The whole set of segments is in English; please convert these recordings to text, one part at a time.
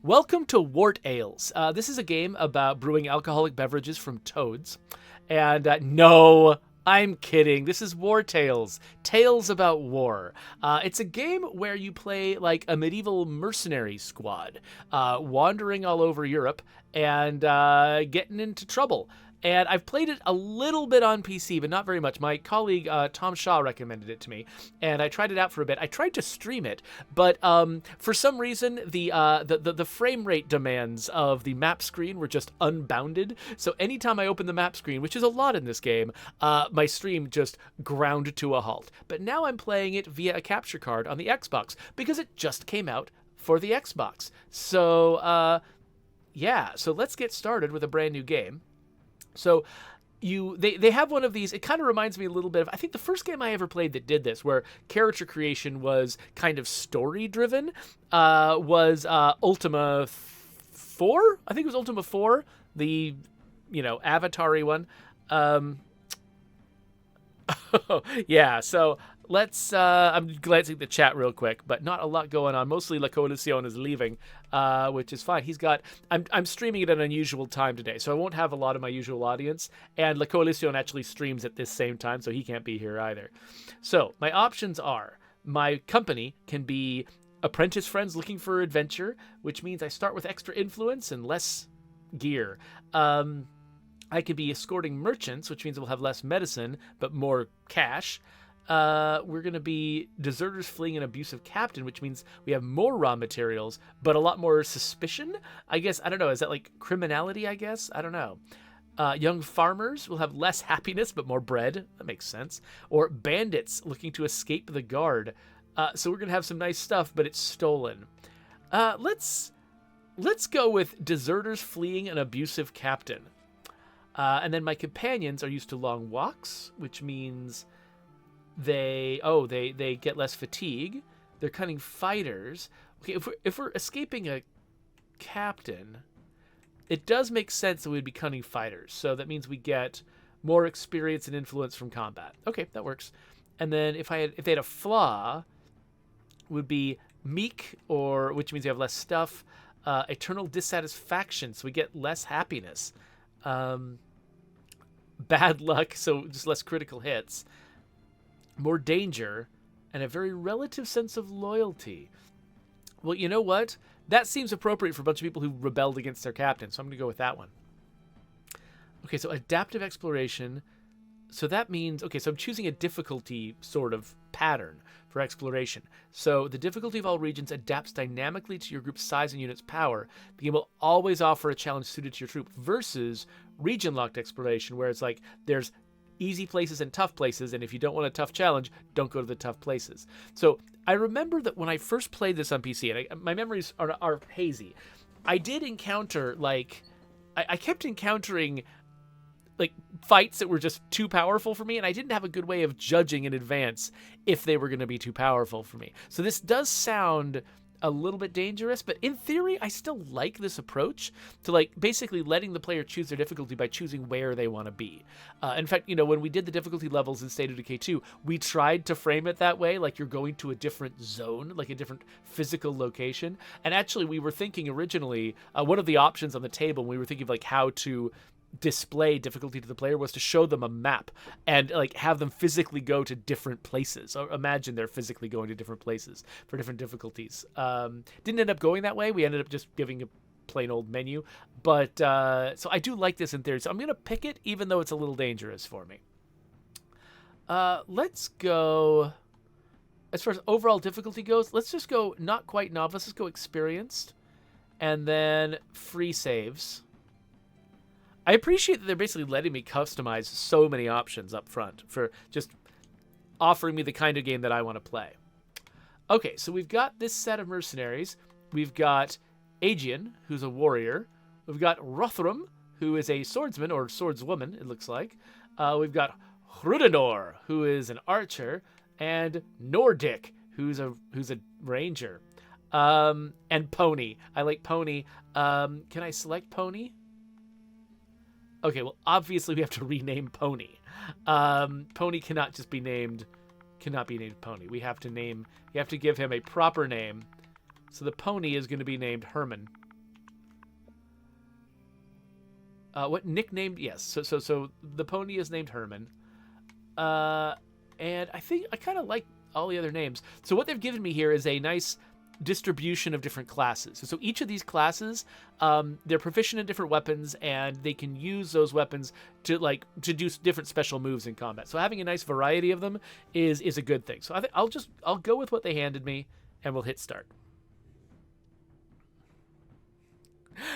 Welcome to Wartales. This is a game about brewing alcoholic beverages from toads. And no, I'm kidding. This is Wartales, Tales about War. It's a game where you play like a medieval mercenary squad, wandering all over Europe and getting into trouble. And I've played it a little bit on PC, but not very much. My colleague Tom Shaw recommended it to me, and I tried it out for a bit. I tried to stream it, but for some reason the frame rate demands of the map screen were just unbounded. So anytime I open the map screen, which is a lot in this game, my stream just ground to a halt. But now I'm playing it via a capture card on the Xbox because it just came out for the Xbox. So yeah, so let's get started with a brand new game. So they have one of these. It kind of reminds me a little bit of, I think the first game I ever played that did this, where character creation was kind of story driven, was Ultima 4. I think it was Ultima 4, the Avatar-y one. Yeah, so let's I'm glancing at the chat real quick, but not a lot going on. Mostly La Coalición is leaving, which is fine. I'm streaming at an unusual time today, so I won't have a lot of my usual audience, and La Coalición actually streams at this same time, so he can't be here either. So my options are, my company can be apprentice friends looking for adventure, which means I start with extra influence and less gear. I could be escorting merchants, which means we'll have less medicine, but more cash. We're going to be deserters fleeing an abusive captain, which means we have more raw materials, but a lot more suspicion. I guess, I don't know, is that like criminality, I guess? I don't know. Young farmers will have less happiness, but more bread. That makes sense. Or bandits looking to escape the guard. So we're going to have some nice stuff, but it's stolen. Let's go with deserters fleeing an abusive captain. And then my companions are used to long walks, which means they get less fatigue. They're cunning fighters. Okay, if we're escaping a captain, it does make sense that we'd be cunning fighters. So that means we get more experience and influence from combat. Okay, that works. And then if they had a flaw, would be meek, or which means you have less stuff. Eternal dissatisfaction, so we get less happiness. Bad luck, so just less critical hits. More danger, and a very relative sense of loyalty. Well, you know what? That seems appropriate for a bunch of people who rebelled against their captain, so I'm going to go with that one. Okay, so adaptive exploration. So that means, okay, so I'm choosing a difficulty sort of pattern for exploration. So the difficulty of all regions adapts dynamically to your group's size and unit's power. The game will always offer a challenge suited to your troop, versus region-locked exploration, where it's like there's easy places and tough places, and if you don't want a tough challenge, don't go to the tough places. So I remember that when I first played this on PC, and my memories are hazy, I did encounter, like, I kept encountering like fights that were just too powerful for me, and I didn't have a good way of judging in advance if they were going to be too powerful for me. So this does sound a little bit dangerous, but in theory, I still like this approach to like basically letting the player choose their difficulty by choosing where they want to be. In fact, when we did the difficulty levels in State of Decay 2, we tried to frame it that way, like you're going to a different zone, like a different physical location. And actually, we were thinking originally, one of the options on the table, we were thinking of like how to display difficulty to the player, was to show them a map and like have them physically go to different places, or imagine they're physically going to different places for different difficulties. Didn't end up going that way. We ended up just giving a plain old menu, but so I do like this in theory, so I'm gonna pick it even though it's a little dangerous for me. Let's go, as far as overall difficulty goes, let's just go not quite novice, let's go experienced, and then free saves. I appreciate that they're basically letting me customize so many options up front for just offering me the kind of game that I want to play. Okay, so we've got this set of mercenaries. We've got Aegean, who's a warrior. We've got Rothram, who is a swordsman or swordswoman, it looks like. We've got Hrudanor, who is an archer, and Nordic, who's a ranger. And Pony. I like Pony. Can I select Pony? Okay, well, obviously we have to rename Pony. Pony cannot be named Pony. We have to give him a proper name. So the pony is going to be named Herman. What nicknamed? Yes. So the pony is named Herman. And I think I kind of like all the other names. So what they've given me here is a nice distribution of different classes. So each of these classes, they're proficient in different weapons, and they can use those weapons to do different special moves in combat. So having a nice variety of them is a good thing. So I'll go with what they handed me, and we'll hit start.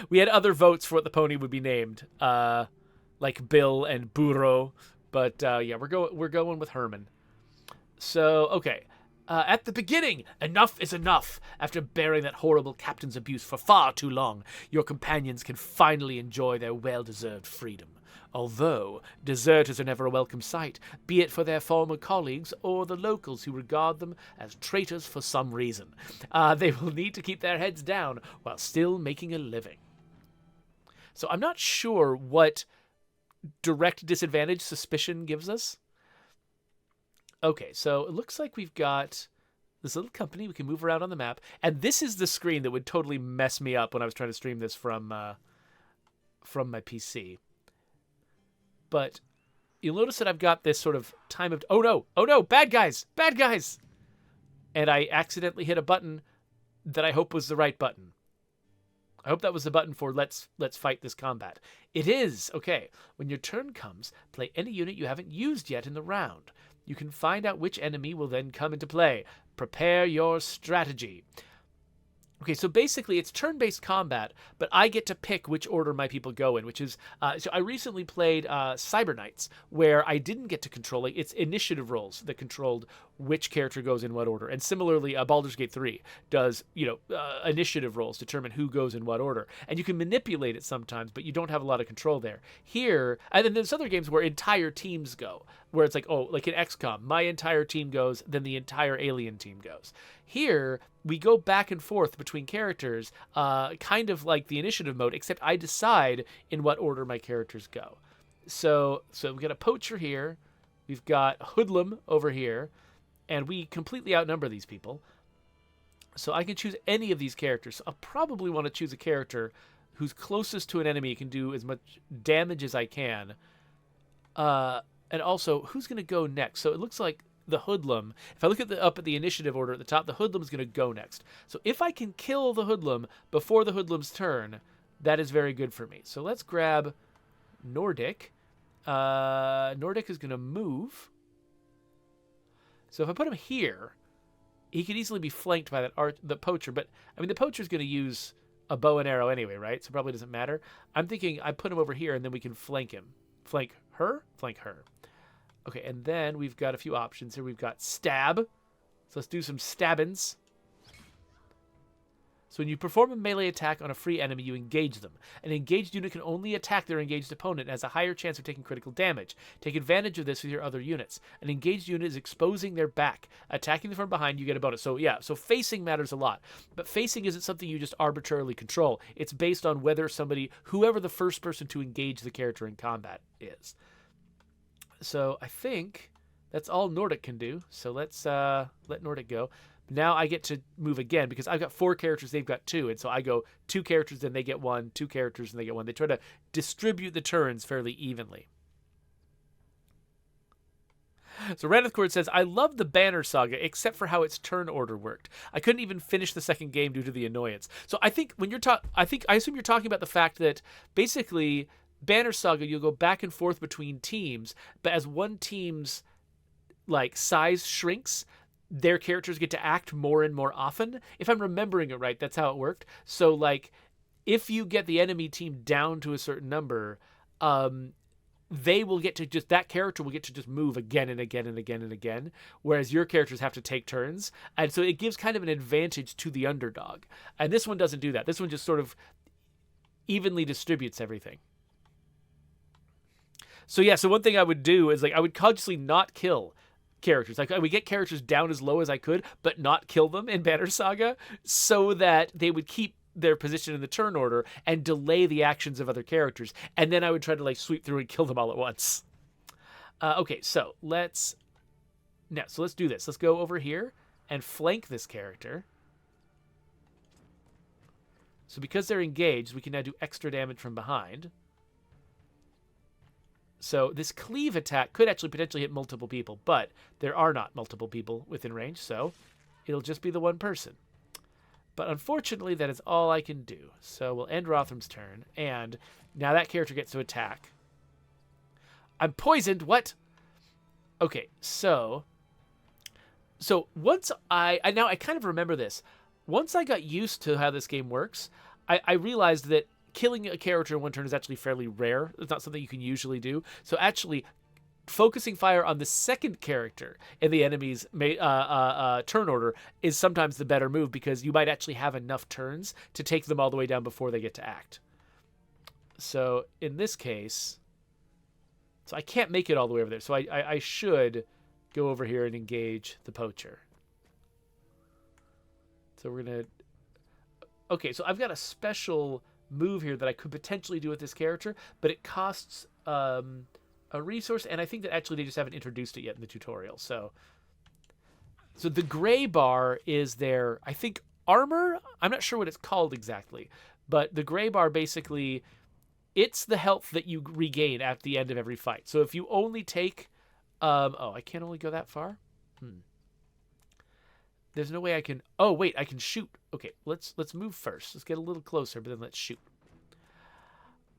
We had other votes for what the pony would be named, like Bill and Burro, but yeah, we're going with Herman. So okay. At the beginning, enough is enough. After bearing that horrible captain's abuse for far too long, your companions can finally enjoy their well-deserved freedom. Although, deserters are never a welcome sight, be it for their former colleagues or the locals who regard them as traitors for some reason. They will need to keep their heads down while still making a living. So I'm not sure what direct disadvantage suspicion gives us. Okay, so it looks like we've got this little company. We can move around on the map. And this is the screen that would totally mess me up when I was trying to stream this from my PC. But you'll notice that I've got this sort of time of... Oh no, bad guys! And I accidentally hit a button that I hope was the right button. I hope that was the button for let's fight this combat. It is! Okay, when your turn comes, play any unit you haven't used yet in the round. You can find out which enemy will then come into play. Prepare your strategy. Okay, so basically it's turn-based combat, but I get to pick which order my people go in, which is... so I recently played Cyber Knights, where I didn't get to control it. It's initiative rolls that controlled which character goes in what order. And similarly, Baldur's Gate 3 does, initiative rolls determine who goes in what order. And you can manipulate it sometimes, but you don't have a lot of control there. Here, and then there's other games where entire teams go, where it's like, like in XCOM, my entire team goes, then the entire alien team goes. Here, we go back and forth between characters, kind of like the initiative mode, except I decide in what order my characters go. So we've got a poacher here, we've got hoodlum over here, and we completely outnumber these people. So I can choose any of these characters. So I'll probably want to choose a character who's closest to an enemy, can do as much damage as I can. And also, who's going to go next? So it looks like the hoodlum, if I look up at the initiative order at the top, the hoodlum's going to go next. So if I can kill the hoodlum before the hoodlum's turn, that is very good for me. So let's grab Nordic. Nordic is going to move. So if I put him here, he could easily be flanked by the poacher. But, I mean, the poacher's going to use a bow and arrow anyway, right? So it probably doesn't matter. I'm thinking I put him over here, and then we can flank him. Flank her? Flank her. Okay, and then we've got a few options here. We've got stab. So let's do some stabbins. So when you perform a melee attack on a free enemy, you engage them. An engaged unit can only attack their engaged opponent and has a higher chance of taking critical damage. Take advantage of this with your other units. An engaged unit is exposing their back. Attacking them from behind, you get a bonus. So yeah, so facing matters a lot. But facing isn't something you just arbitrarily control. It's based on whether whoever the first person to engage the character in combat is. So I think that's all Nordic can do. So let's let Nordic go. Now I get to move again because I've got 4 characters, they've got 2. And so I go 2 characters, then they get 1, 2 characters, and they get 1. They try to distribute the turns fairly evenly. So Ranithcord says, I love the Banner Saga, except for how its turn order worked. I couldn't even finish the second game due to the annoyance. So I think when I assume you're talking about the fact that basically Banner Saga, you'll go back and forth between teams, but as one team's size shrinks, their characters get to act more and more often. If I'm remembering it right, that's how it worked. So if you get the enemy team down to a certain number, they will get to that character will get to just move again and again and again and again, whereas your characters have to take turns. And so it gives kind of an advantage to the underdog. And this one doesn't do that. This one just sort of evenly distributes everything. So yeah, so one thing I would do is I would consciously not kill characters. I would get characters down as low as I could, but not kill them in Banner Saga so that they would keep their position in the turn order and delay the actions of other characters. And then I would try to sweep through and kill them all at once. Okay, so let's do this. Let's go over here and flank this character. So because they're engaged, we can now do extra damage from behind. So this cleave attack could actually potentially hit multiple people, but there are not multiple people within range, so it'll just be the one person. But unfortunately, that is all I can do. So we'll end Rotham's turn, and now that character gets to attack. I'm poisoned. What? Okay, so once I kind of remember this. Once I got used to how this game works, I realized that killing a character in one turn is actually fairly rare. It's not something you can usually do. So actually, focusing fire on the second character in the enemy's turn order is sometimes the better move, because you might actually have enough turns to take them all the way down before they get to act. So in this case, so I can't make it all the way over there. So I should go over here and engage the poacher. So we're going to... Okay, so I've got a special move here that I could potentially do with this character, but it costs a resource, and I think that actually they just haven't introduced it yet in the tutorial. So the gray bar is their, I think, armor? I'm not sure what it's called exactly, but the gray bar basically, it's the health that you regain at the end of every fight. So if you only take... I can't only go that far? There's no way I can... Oh, wait, I can shoot. Okay, let's move first. Let's get a little closer, but then let's shoot.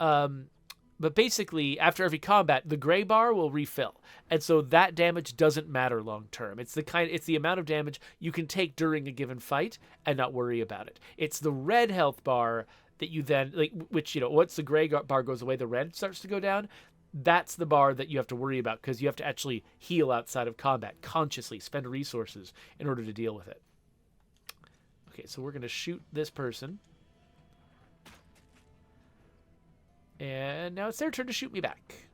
But basically, after every combat, the gray bar will refill. And so that damage doesn't matter long term. It's the amount of damage you can take during a given fight and not worry about it. It's the red health bar that you then... which, once the gray bar goes away, the red starts to go down. That's the bar that you have to worry about, because you have to actually heal outside of combat, consciously spend resources in order to deal with it. Okay, so we're going to shoot this person. And now it's their turn to shoot me back.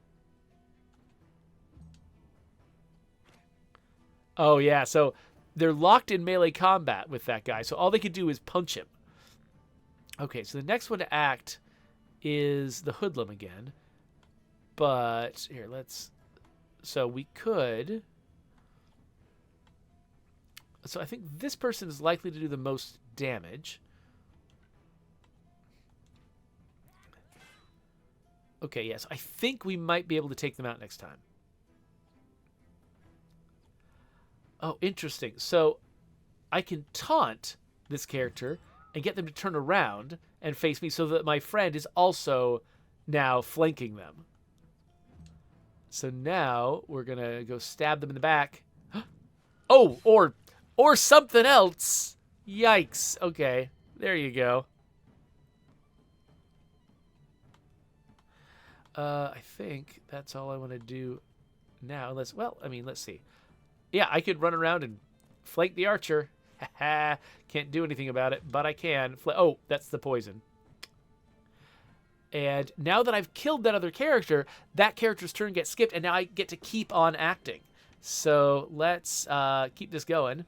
Oh, yeah, so they're locked in melee combat with that guy, so all they can do is punch him. Okay, so the next one to act is the hoodlum again. But here, so we could... So I think this person is likely to do the most damage. Okay, yes. I think we might be able to take them out next time. Oh, interesting. So I can taunt this character and get them to turn around and face me, so that my friend is also now flanking them. So now we're going to go stab them in the back. Oh, or something else. Yikes. Okay, there you go. I think that's all I want to do now. Let's see. Yeah, I could run around and flank the archer. Can't do anything about it, but I can. Oh, that's the poison. And now that I've killed that other character, that character's turn gets skipped, and now I get to keep on acting. So let's keep this going.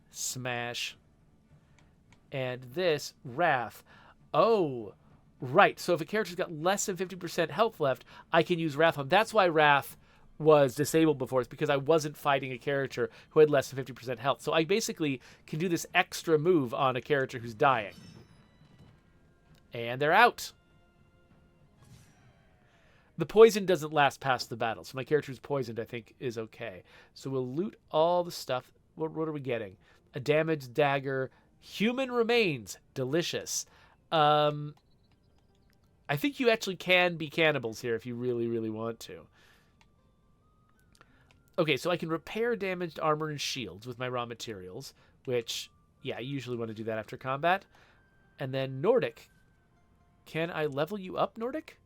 Smash. And this, Wrath. Oh, right. So if a character's got less than 50% health left, I can use Wrath on. That's why Wrath was disabled before. It's because I wasn't fighting a character who had less than 50% health. So I basically can do this extra move on a character who's dying. And they're out. The poison doesn't last past the battle, so my character who's poisoned, I think, is okay. So we'll loot all the stuff. What are we getting? A damaged dagger. Human remains. Delicious. I think you actually can be cannibals here if you really, really want to. Okay, so I can repair damaged armor and shields with my raw materials, which, yeah, I usually want to do that after combat. And then Nordic. Can I level you up, Nordic?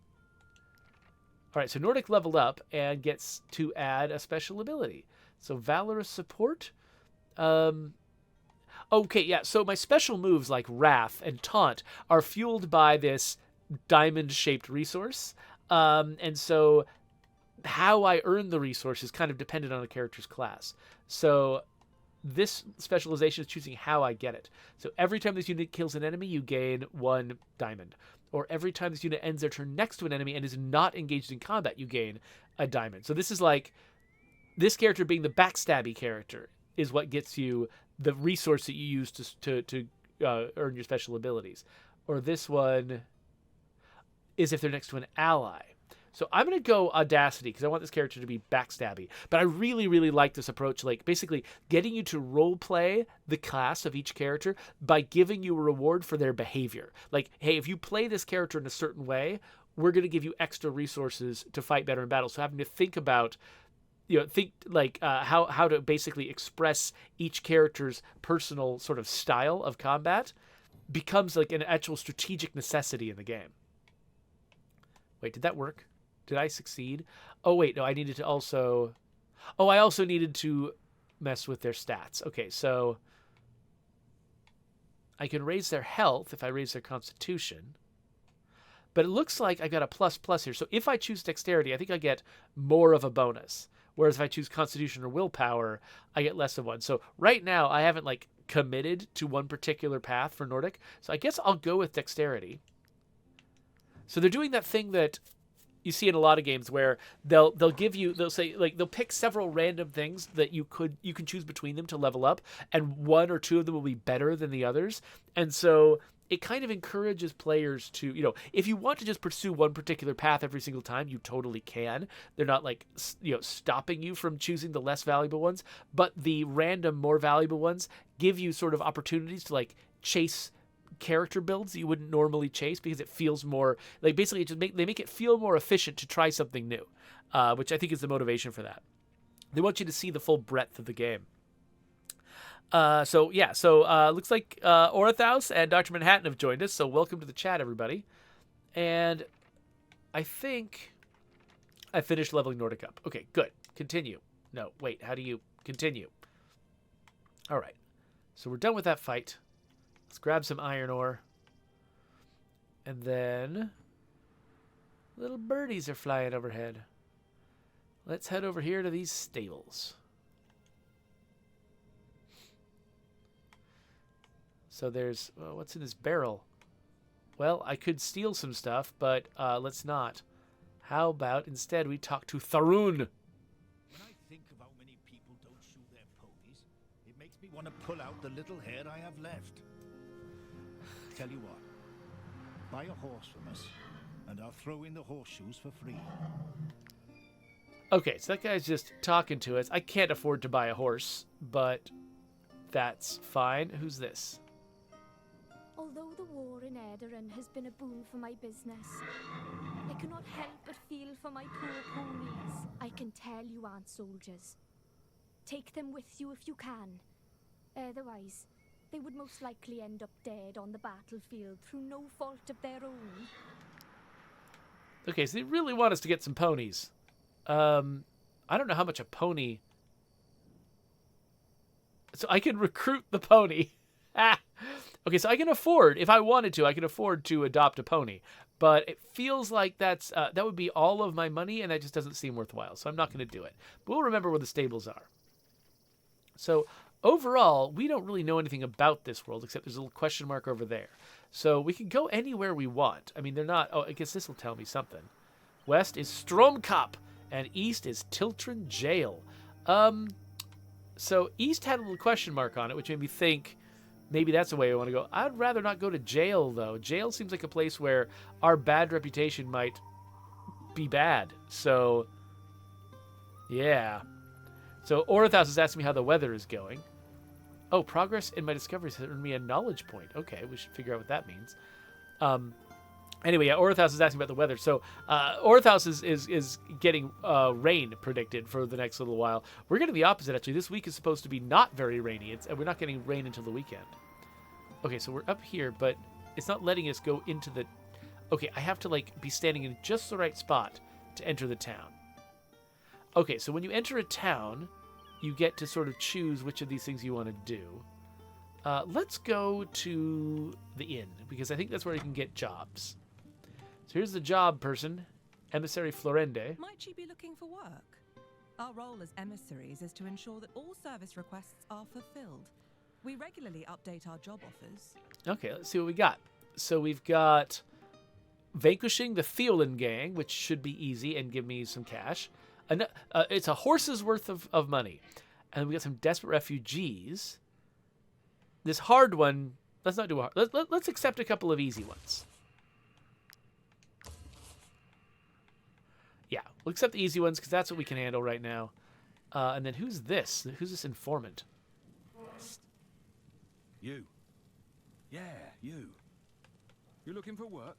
All right, so Nordic leveled up and gets to add a special ability. So Valorous Support. Okay, yeah, so my special moves like Wrath and Taunt are fueled by this diamond-shaped resource. And so how I earn the resource is kind of dependent on a character's class. So this specialization is choosing how I get it. So every time this unit kills an enemy, you gain 1 diamond. Or every time this unit ends their turn next to an enemy and is not engaged in combat, you gain a diamond. So this is like, this character being the backstabby character is what gets you the resource that you use to earn your special abilities. Or this one is if they're next to an ally. So I'm going to go Audacity because I want this character to be backstabby. But I really, really like this approach, like basically getting you to role play the class of each character by giving you a reward for their behavior. Like, hey, if you play this character in a certain way, we're going to give you extra resources to fight better in battle. So having to think about, how to basically express each character's personal sort of style of combat becomes like an actual strategic necessity in the game. Wait, did that work? Did I succeed? Oh, wait, no, I needed to also... Oh, I also needed to mess with their stats. Okay, so I can raise their health if I raise their constitution. But it looks like I got a plus here. So if I choose dexterity, I think I get more of a bonus. Whereas if I choose constitution or willpower, I get less of one. So right now, I haven't like committed to one particular path for Nordic. So I guess I'll go with dexterity. So they're doing that thing that you see in a lot of games where they'll say like they'll pick several random things that you can choose between them to level up, and one or two of them will be better than the others. And so it kind of encourages players to, if you want to just pursue one particular path every single time, you totally can. They're not like, stopping you from choosing the less valuable ones, but the random more valuable ones give you sort of opportunities to like chase character builds you wouldn't normally chase, because it feels more like basically they make it feel more efficient to try something new, which I think is the motivation for that. They want you to see the full breadth of the game. So looks like Wartales and Dr. Manhattan have joined us, so welcome to the chat, everybody. And I think I finished leveling Nordic up. Okay, good. Continue. No, wait, how do you continue? All right, so we're done with that fight. Let's grab some iron ore. And then little birdies are flying overhead. Let's head over here to these stables. So there's, what's in this barrel? Well, I could steal some stuff, but let's not. How about instead we talk to Tharun? When I think of how many people don't shoe their ponies, it makes me want to pull out the little hair I have left. Tell you what, buy a horse from us, and I'll throw in the horseshoes for free. Okay, so that guy's just talking to us. I can't afford to buy a horse, but that's fine. Who's this? Although the war in Edarin has been a boon for my business, I cannot help but feel for my poor ponies. I can tell you aren't soldiers. Take them with you if you can. Otherwise, they would most likely end up dead on the battlefield through no fault of their own. Okay, so they really want us to get some ponies. I don't know how much a pony... So I can recruit the pony. Okay, so I can afford, if I wanted to, I can afford to adopt a pony. But it feels like that would be all of my money, and that just doesn't seem worthwhile. So I'm not going to do it. But we'll remember where the stables are. So overall, we don't really know anything about this world, except there's a little question mark over there. So we can go anywhere we want. I mean, they're not... Oh, I guess this will tell me something. West is Stromkop, and east is Tiltron Jail. So east had a little question mark on it, which made me think maybe that's the way I want to go. I'd rather not go to jail, though. Jail seems like a place where our bad reputation might be bad. So, yeah. So Orthaus is asking me how the weather is going. Oh, progress in my discoveries has earned me a knowledge point. Okay, we should figure out what that means. Anyway, yeah, Orthaus is asking about the weather. So Orthaus is getting rain predicted for the next little while. We're getting the opposite, actually. This week is supposed to be not very rainy, and we're not getting rain until the weekend. Okay, so we're up here, but it's not letting us go into the... Okay, I have to like be standing in just the right spot to enter the town. Okay, so when you enter a town, you get to sort of choose which of these things you want to do. Let's go to the inn, because I think that's where you can get jobs. So here's the job person, Emissary Florende. Might she be looking for work? Our role as emissaries is to ensure that all service requests are fulfilled. We regularly update our job offers. Okay, let's see what we got. So we've got vanquishing the Theolin gang, which should be easy and give me some cash. It's a horse's worth of money. And we got some desperate refugees. This hard one, let's not do a hard. Let's accept a couple of easy ones. We'll accept the easy ones because that's what we can handle right now. And then who's this? Who's this informant? You. Yeah, you. You looking for work?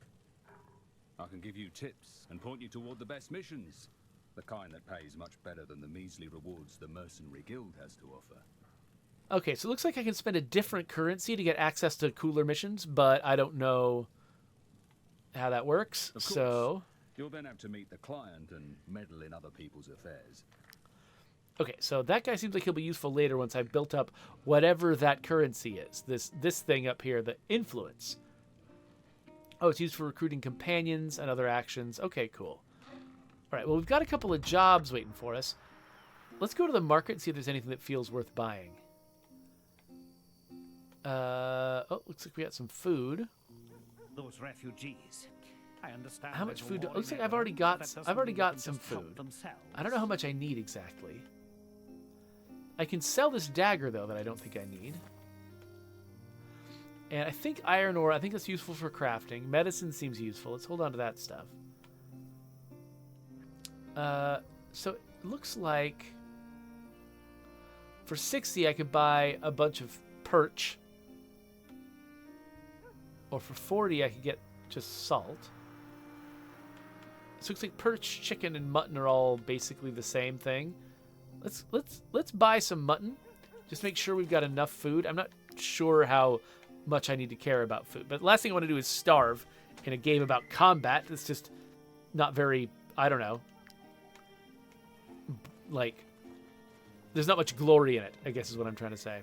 I can give you tips and point you toward the best missions. The kind that pays much better than the measly rewards the Mercenary Guild has to offer. Okay, so it looks like I can spend a different currency to get access to cooler missions, but I don't know how that works. Of course, so you'll then have to meet the client and meddle in other people's affairs. okay, so that guy seems like he'll be useful later once I've built up whatever that currency is. This thing up here, the influence. Oh, it's used for recruiting companions and other actions. Okay, cool. All right, well, we've got a couple of jobs waiting for us. Let's go to the market and see if there's anything that feels worth buying. Oh, looks like we got some food. Those refugees. I understand. How much there's a food? war Looks in like I've already Eberron, got. but that I've already doesn't mean got they some can just help food. themselves. I don't know how much I need exactly. I can sell this dagger though that I don't think I need. And I think iron ore. I think that's useful for crafting. Medicine seems useful. Let's hold on to that stuff. So it looks like for 60 I could buy a bunch of perch. Or for 40 I could get just salt. So it looks like perch, chicken, and mutton are all basically the same thing. Let's buy some mutton. Just make sure we've got enough food. I'm not sure how much I need to care about food. But the last thing I want to do is starve in a game about combat. It's just not very, I don't know. Like, there's not much glory in it, I guess is what I'm trying to say.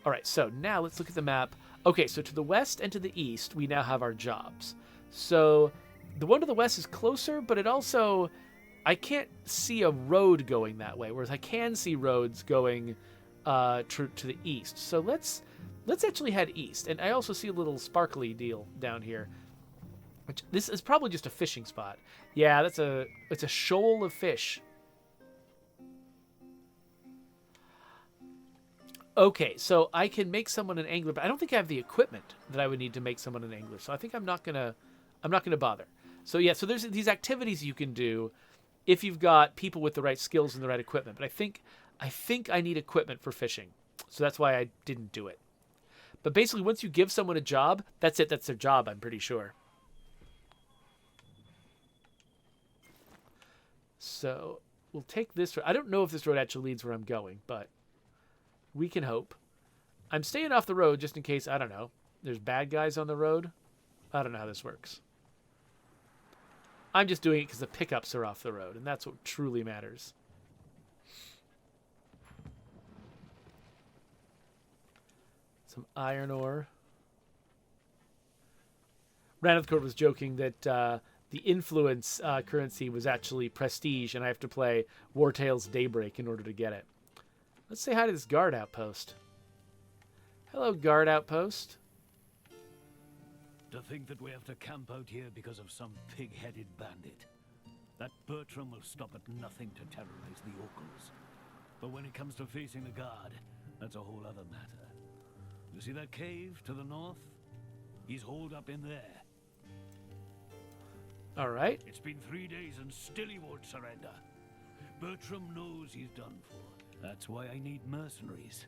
All right, so now let's look at the map. Okay, so to the west and to the east, we now have our jobs. So the one to the west is closer, but it also, I can't see a road going that way, whereas I can see roads going to the east. So let's actually head east. And I also see a little sparkly deal down here. Which, this is probably just a fishing spot. Yeah, it's a shoal of fish. Okay, so I can make someone an angler, but I don't think I have the equipment that I would need to make someone an angler. So I think I'm not gonna bother. So yeah, so there's these activities you can do if you've got people with the right skills and the right equipment. But I think I need equipment for fishing, so that's why I didn't do it. But basically, once you give someone a job, that's it. That's their job. I'm pretty sure. So we'll take this road. I don't know if this road actually leads where I'm going, but we can hope. I'm staying off the road just in case, I don't know, there's bad guys on the road. I don't know how this works. I'm just doing it because the pickups are off the road, and that's what truly matters. Some iron ore. Ranithcord was joking that the influence currency was actually prestige, and I have to play Wartales Daybreak in order to get it. Let's say hi to this guard outpost. Hello, guard outpost. To think that we have to camp out here because of some pig-headed bandit. That Bertram will stop at nothing to terrorize the Orcals. But when it comes to facing the guard, that's a whole other matter. You see that cave to the north? He's holed up in there. All right. It's been 3 days and still he won't surrender. Bertram knows he's done for. That's why I need mercenaries.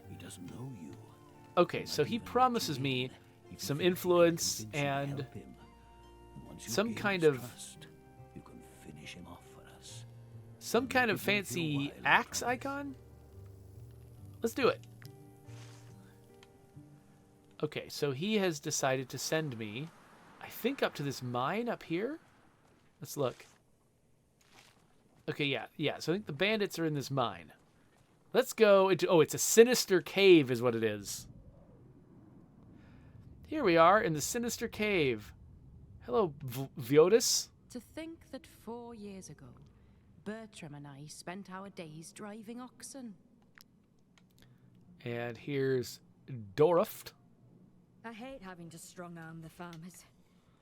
He doesn't know you. Okay, so he promises me some influence and some kind of you can finish him off for us. some kind of fancy axe icon. Let's do it. Okay, so he has decided to send me, I think, up to this mine up here. Let's look. Okay, yeah. So I think the bandits are in this mine. Let's go into... Oh, it's a sinister cave is what it is. Here we are in the sinister cave. Hello, Viotis. To think that 4 years ago, Bertram and I spent our days driving oxen. And here's Doroft. I hate having to strong-arm the farmers,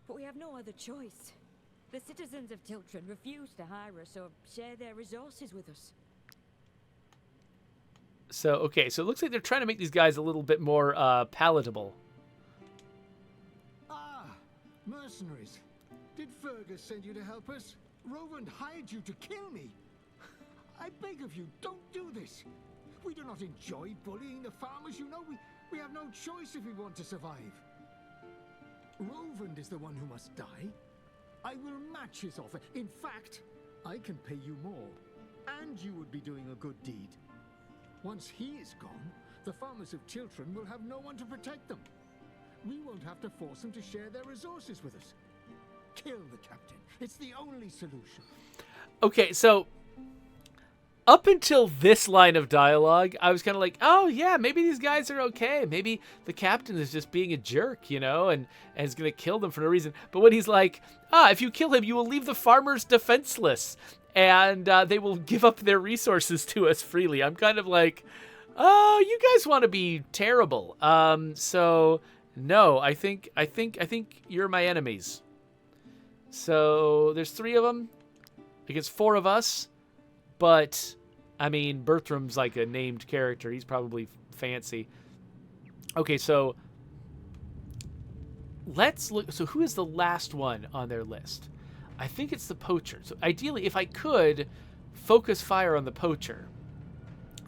but we have no other choice. The citizens of Tiltron refuse to hire us or share their resources with us. So, okay, so it looks like they're trying to make these guys a little bit more palatable. Ah, mercenaries. Did Fergus send you to help us? Roland hired you to kill me. I beg of you, don't do this. We do not enjoy bullying the farmers, you know. We have no choice if we want to survive. Roland is the one who must die. I will match his offer. In fact, I can pay you more. And you would be doing a good deed. Once he is gone, the farmers of Chiltern will have no one to protect them. We won't have to force them to share their resources with us. Kill the captain. It's the only solution. Okay, so up until this line of dialogue, I was kind of like, oh yeah, maybe these guys are okay. Maybe the captain is just being a jerk, and is going to kill them for no reason. But when he's like, if you kill him, you will leave the farmers defenseless, and they will give up their resources to us freely. I'm kind of like, oh, you guys want to be terrible. So no, I think you're my enemies. So there's 3 of them against 4 of us. But, I mean, Bertram's like a named character. He's probably fancy. Okay, so let's look. So who is the last one on their list? I think it's the poacher. So ideally, if I could focus fire on the poacher,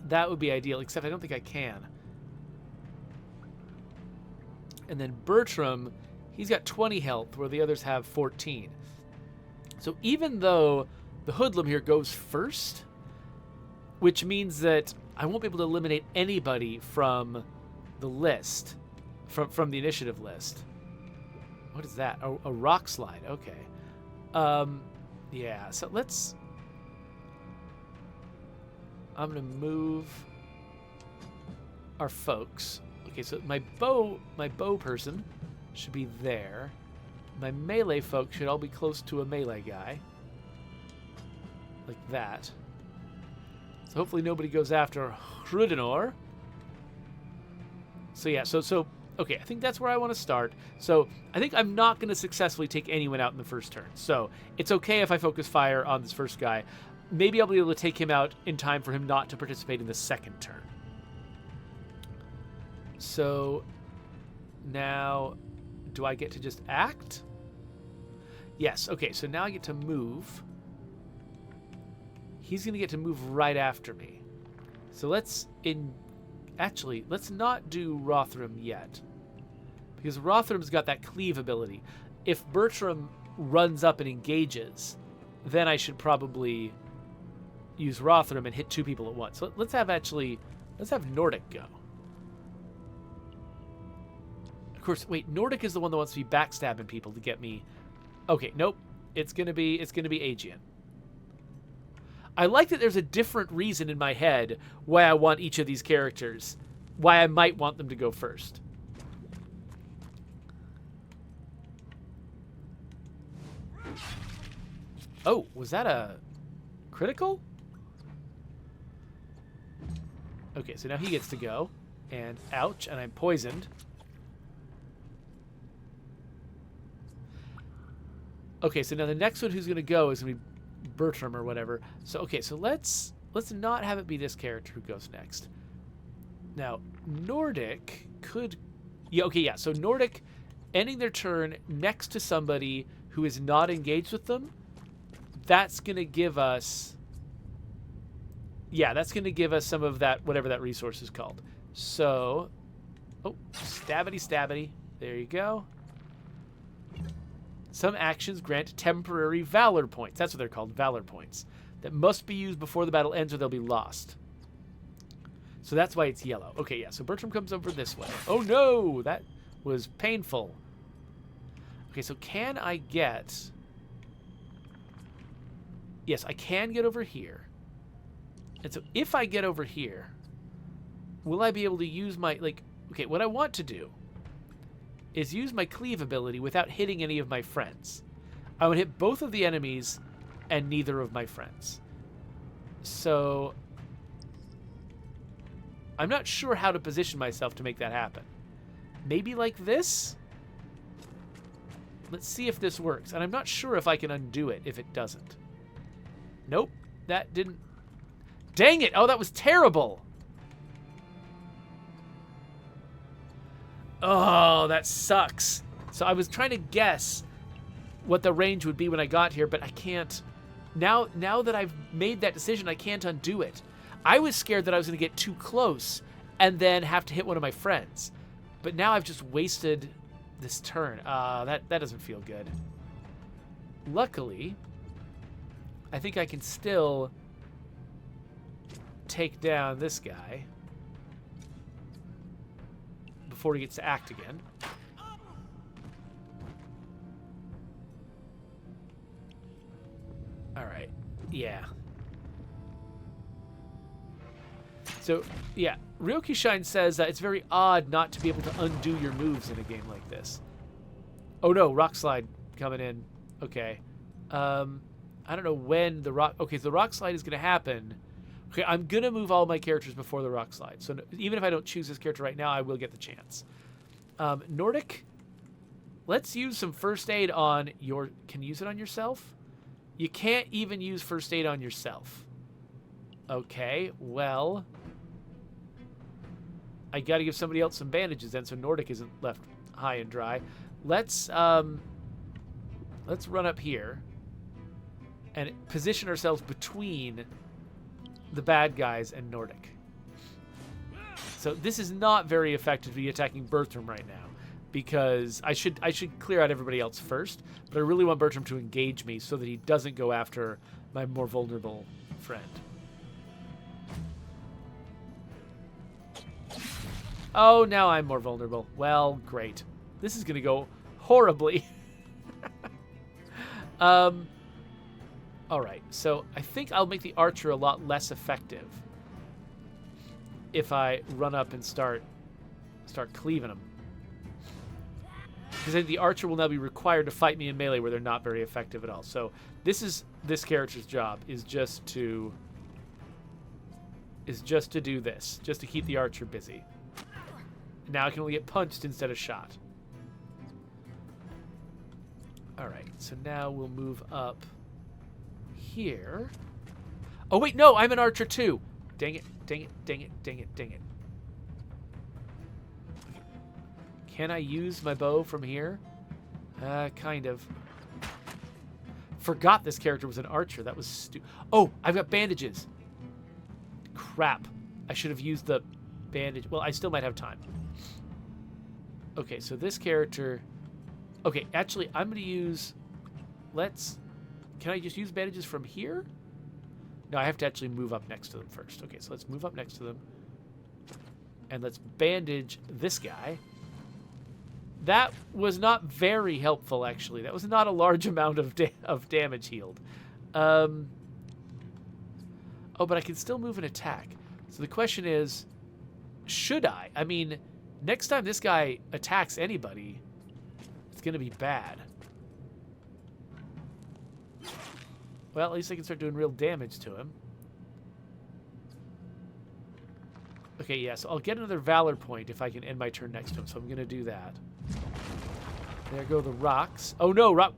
that would be ideal, except I don't think I can. And then Bertram, he's got 20 health, where the others have 14. So even though the hoodlum here goes first, which means that I won't be able to eliminate anybody from the list, from the initiative list. What is that? A rock slide. Okay. Yeah, so I'm going to move our folks. Okay, so my bow person should be there. My melee folks should all be close to a melee guy. Like that. So hopefully nobody goes after Hrudenor. So yeah, so okay, I think that's where I want to start. So I think I'm not going to successfully take anyone out in the first turn. So it's okay if I focus fire on this first guy. Maybe I'll be able to take him out in time for him not to participate in the second turn. So now, do I get to just act? Yes, okay, so now I get to move. He's going to get to move right after me. So let's not do Rothram yet. Because Rothram's got that cleave ability. If Bertram runs up and engages, then I should probably use Rothram and hit 2 people at once. So let's have Nordic go. Of course, wait, Nordic is the one that wants to be backstabbing people to get me. Okay, nope. It's gonna be Aegean. I like that there's a different reason in my head why I want each of these characters, why I might want them to go first. Oh, was that a critical? Okay, so now he gets to go. And ouch, and I'm poisoned. Okay, so now the next one who's going to go is going to be Bertram or whatever. So, okay, so let's not have it be this character who goes next. Now, Nordic could... Yeah, okay, yeah. So Nordic ending their turn next to somebody who is not engaged with them, that's going to give us... Yeah, that's going to give us some of that, whatever that resource is called. So... Oh, stabbity. There you go. Some actions grant temporary valor points. That's what they're called, valor points. That must be used before the battle ends or they'll be lost. So that's why it's yellow. Okay, yeah, so Bertram comes over this way. Oh no, that was painful. Okay, so can I get... Yes, I can get over here. And so if I get over here, will I be able to use my, like... Okay, what I want to do is use my cleave ability without hitting any of my friends. I would hit both of the enemies and neither of my friends. So I'm not sure how to position myself to make that happen. Maybe like this? Let's see if this works. And I'm not sure if I can undo it if it doesn't. Nope, that didn't... Dang it! Oh, that was terrible! Oh, that sucks. So I was trying to guess what the range would be when I got here, but I can't Now that I've made that decision, I can't undo it. I was scared that I was going to get too close and then have to hit one of my friends. But now I've just wasted this turn. That doesn't feel good. Luckily, I think I can still take down this guy before he gets to act again. All right. Yeah. So, yeah, Ryokushine says that it's very odd not to be able to undo your moves in a game like this. Oh no, rock slide coming in. Okay. I don't know when the rock... Okay, so the rock slide is going to happen. Okay, I'm going to move all my characters before the rock slide. So even if I don't choose this character right now, I will get the chance. Nordic, let's use some first aid on your... Can you use it on yourself? You can't even use first aid on yourself. Okay, well... I got to give somebody else some bandages then, so Nordic isn't left high and dry. Let's run up here and position ourselves between the bad guys and Nordic. So this is not very effective to be attacking Bertram right now, because I should clear out everybody else first, but I really want Bertram to engage me so that he doesn't go after my more vulnerable friend. Oh, now I'm more vulnerable. Well, great. This is going to go horribly. All right, so I think I'll make the archer a lot less effective if I run up and start cleaving them. Because the archer will now be required to fight me in melee where they're not very effective at all. So this character's job is just to do this, just to keep the archer busy. Now I can only get punched instead of shot. Alright, so now we'll move up here. Oh wait, no, I'm an archer too. Dang it, dang it, dang it, dang it, dang it. Can I use my bow from here? Kind of. Forgot this character was an archer. That was stupid. Oh, I've got bandages. Crap. I should have used the bandage. Well, I still might have time. Okay, so this character... Okay, actually, I'm going to use... Can I just use bandages from here? No, I have to actually move up next to them first. Okay, so let's move up next to them. And let's bandage this guy. That was not very helpful, actually. That was not a large amount of damage healed. Oh, but I can still move and attack. So the question is, should I? I mean... Next time this guy attacks anybody, it's going to be bad. Well, at least I can start doing real damage to him. Okay, yeah, so I'll get another Valor point if I can end my turn next to him, so I'm going to do that. There go the rocks. Oh, no, rock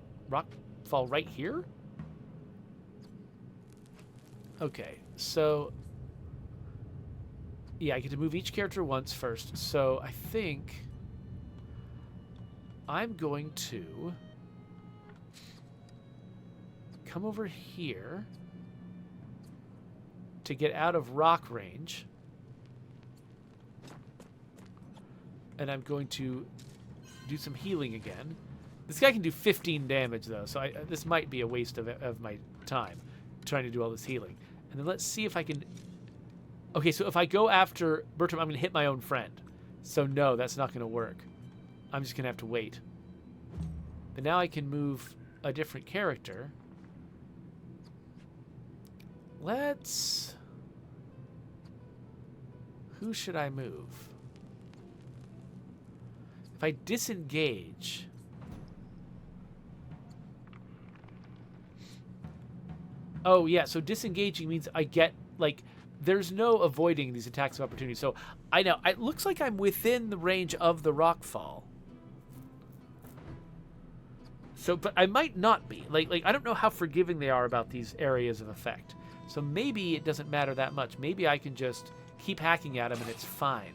fall right here? Okay, so... Yeah, I get to move each character once first. So I think I'm going to come over here to get out of rock range. And I'm going to do some healing again. This guy can do 15 damage, though, so this might be a waste of my time trying to do all this healing. And then let's see if I can... Okay, so if I go after Bertram, I'm going to hit my own friend. So no, that's not going to work. I'm just going to have to wait. But now I can move a different character. Let's... Who should I move? If I disengage... Oh, yeah, so disengaging means I get, like... There's no avoiding these attacks of opportunity. So I know it looks like I'm within the range of the rockfall. So, but I might not be. Like I don't know how forgiving they are about these areas of effect. So maybe it doesn't matter that much. Maybe I can just keep hacking at them and it's fine.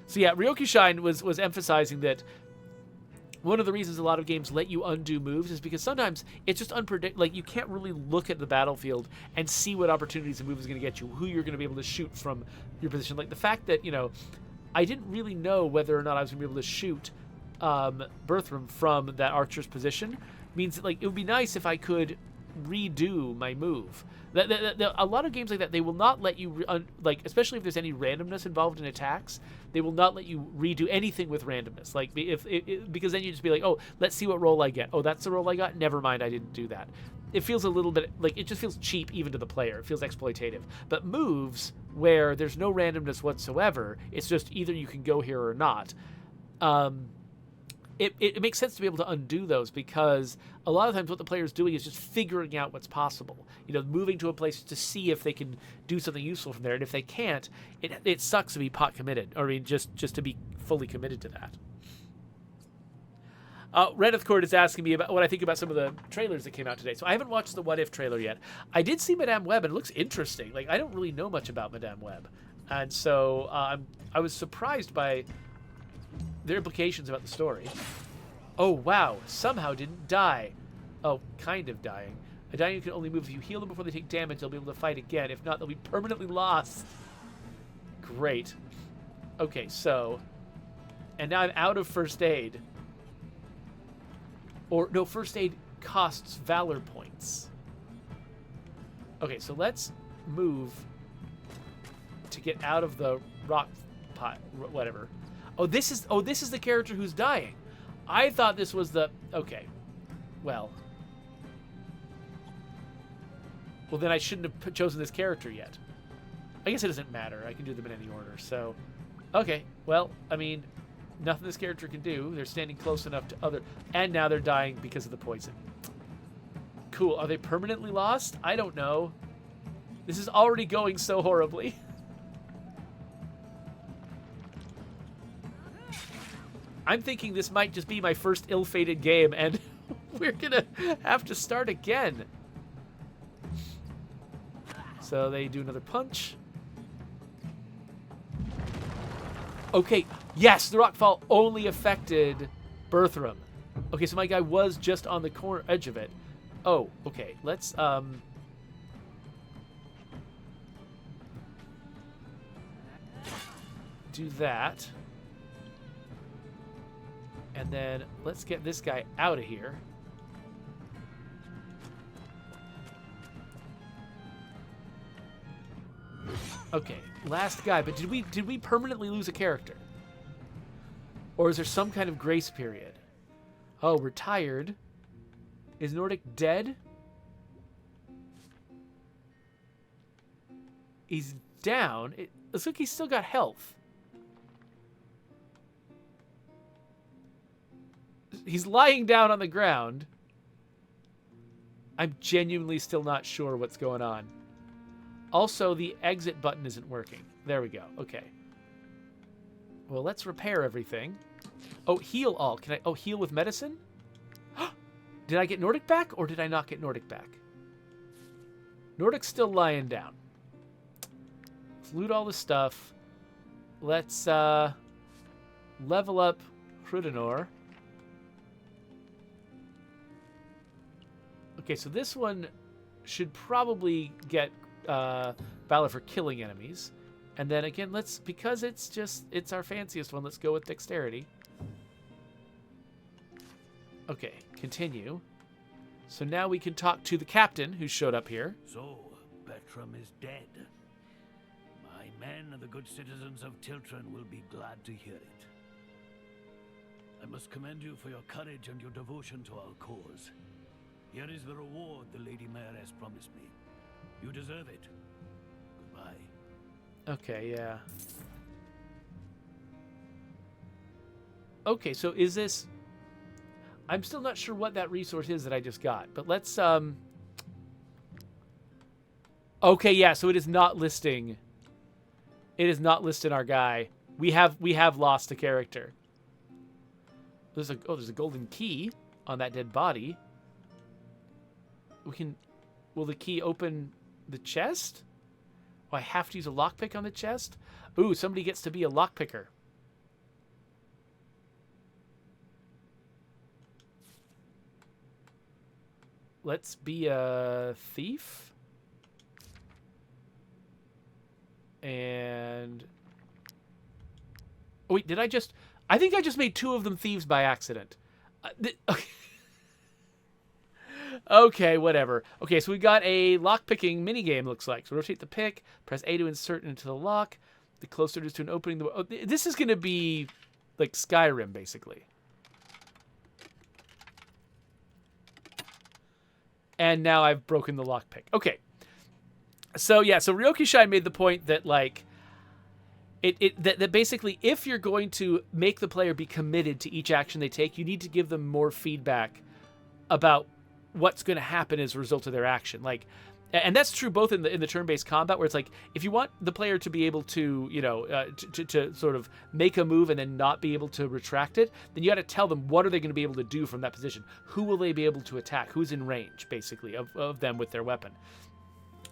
So yeah, Ryokushine was emphasizing that one of the reasons a lot of games let you undo moves is because sometimes it's just unpredictable. Like, you can't really look at the battlefield and see what opportunities a move is going to get you, who you're going to be able to shoot from your position. Like, the fact that, I didn't really know whether or not I was going to be able to shoot Bertram from that archer's position means that, like, it would be nice if I could redo my move. A lot of games like that, they will not let you, especially if there's any randomness involved in attacks, they will not let you redo anything with randomness. Like, because then you just be like, oh, let's see what roll I get. Oh, that's the roll I got? Never mind, I didn't do that. It feels a little bit, like, it just feels cheap even to the player. It feels exploitative. But moves where there's no randomness whatsoever, it's just either you can go here or not. It makes sense to be able to undo those, because a lot of times what the player is doing is just figuring out what's possible. Moving to a place to see if they can do something useful from there. And if they can't, it sucks to be pot committed. Or, I mean, just to be fully committed to that. Reneth Court is asking me about what I think about some of the trailers that came out today. So I haven't watched the What If trailer yet. I did see Madame Web, and it looks interesting. Like, I don't really know much about Madame Web. And so I was surprised by their implications about the story. Oh, wow. Somehow didn't die. Oh, kind of dying. A dying can only move if you heal them before they take damage. They'll be able to fight again. If not, they'll be permanently lost. Great. Okay, so... And now I'm out of first aid. Or, no, first aid costs valor points. Okay, so let's move to get out of the rock pot, whatever. Oh, this is the character who's dying. I thought this was the... Okay. Well, then I shouldn't have chosen this character yet. I guess it doesn't matter. I can do them in any order, so... Okay, well, I mean, nothing this character can do. They're standing close enough to other... And now they're dying because of the poison. Cool. Are they permanently lost? I don't know. This is already going so horribly. I'm thinking this might just be my first ill-fated game, and we're gonna have to start again. So they do another punch. Okay, yes, the rockfall only affected Bertram. Okay, so my guy was just on the corner edge of it. Oh, okay, let's, do that. And then let's get this guy out of here. Okay, last guy. But did we permanently lose a character? Or is there some kind of grace period? Oh, retired. Is Nordic dead? He's down. It looks like he's still got health. He's lying down on the ground. I'm genuinely still not sure what's going on. Also, the exit button isn't working. There we go. Okay. Well, let's repair everything. Oh, heal all. Can I... Oh, heal with medicine? Did I get Nordic back, or did I not get Nordic back? Nordic's still lying down. Let's loot all the stuff. Let's level up Hrudenor. Okay, so this one should probably get Valor for killing enemies. And then again, because it's our fanciest one, let's go with Dexterity. Okay, continue. So now we can talk to the captain who showed up here. So, Bertram is dead. My men and the good citizens of Tiltran will be glad to hear it. I must commend you for your courage and your devotion to our cause. Here is the reward the Lady Mayoress promised me. You deserve it. Goodbye. Okay, yeah. Okay, so is this... I'm still not sure what that resource is that I just got, but let's, Okay, yeah, so it is not listing... It is not listing our guy. We have lost a character. There's a golden key on that dead body. Will the key open the chest? Oh, I have to use a lockpick on the chest? Ooh, somebody gets to be a lockpicker. let's be a thief. And... oh, wait, did I just... I think I just made 2 of them thieves by accident. Okay. Okay, whatever. Okay, so we got a lock-picking minigame, looks like. So rotate the pick, press A to insert into the lock. The closer it is to an opening... oh, this is going to be like Skyrim, basically. And now I've broken the lockpick. Okay. So, yeah, so Ryoki Shine made the point that, like... that basically, if you're going to make the player be committed to each action they take, you need to give them more feedback about what's going to happen as a result of their action. Like, and that's true both in the turn-based combat, where it's like, if you want the player to be able to, you know, to sort of make a move and then not be able to retract it, then you got to tell them what are they going to be able to do from that position. Who will they be able to attack? Who's in range, basically, of them with their weapon.